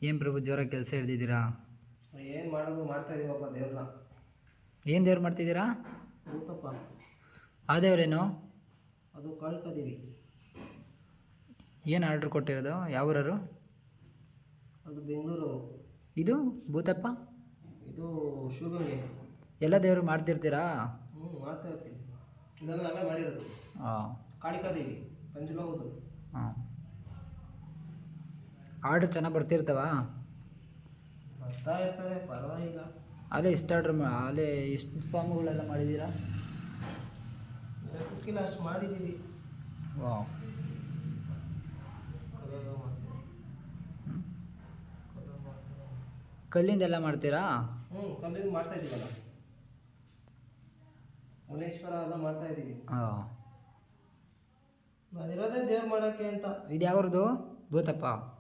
ಏನು ಪ್ರಭು ಜೋರಾಗಿ ಕೆಲಸ ಹಿಡ್ದಿದ್ದೀರಾ? ಏನು ಮಾಡೋದು ಮಾಡ್ತಾ ಇದೀವಪ್ಪ ದೇವ್ರನ್ನ. ಏನು ದೇವ್ರು ಮಾಡ್ತಿದ್ದೀರಾ? ಭೂತಪ್ಪ. ಆ ದೇವ್ರೇನು? ಅದು ಕಾಳಿಕಾದೇವಿ. ಏನು ಆರ್ಡ್ರ್ ಕೊಟ್ಟಿರೋದು? ಯಾವ ಊರವರು? ಅದು ಬೆಂಗಳೂರು. ಇದು ಭೂತಪ್ಪ? ಇದು ಶಿವಗಂಗೆ. ಎಲ್ಲ ದೇವರು ಮಾಡ್ತಿರ್ತೀರಾ? ಮಾಡ್ತಾ ಇರ್ತೀವಿ. ಇದೆಲ್ಲ ನಾವೇ ಮಾಡಿರೋದು. ಹಾಂ. ಕಾಳಿಕಾದೇವಿ ಪಂಚಲೋಹದ್ದು. ಹಾಂ. ಆರ್ಡ್ರ್ ಚೆನ್ನಾಗಿ ಬರ್ತಿರ್ತಾವ? ಬರ್ತಾ ಇರ್ತವೆ, ಪರವಾಗಿಲ್ಲ. ಅಲ್ಲೇ ಇಷ್ಟು ಆರ್ಡ್ರ್ ಅಲ್ಲೇ ಇಷ್ಟು ಸಾಂಗ್ಗಳೆಲ್ಲ ಮಾಡಿದ್ದೀರಾ? ಲೆಕ್ಕಕ್ಕಿಲ್ಲ ಅಷ್ಟು ಮಾಡಿದ್ದೀವಿ. ವಾವ್. ಕಲೆಲ್ಲ ಮಾಡ್ತೀವಿ. ಕಲೆ ಮಾಡ್ತೀವಿ. ಕಲ್ಲಿಂದೆಲ್ಲ ಮಾಡ್ತೀರಾ? ಕಲ್ಲಿಂದ ಮಾಡ್ತಾ ಇದ್ದೀವಲ್ಲ. ಮುನೇಶ್ವರ ಎಲ್ಲ ಮಾಡ್ತಾ ಇದ್ದೀವಿ. ಹಾಂ. ನಾನಿರೋದೇ ದೇವ್ರು ಮಾಡೋಕ್ಕೆ ಅಂತ. ಇದು ಯಾವ್ದು ಭೂತಪ್ಪ?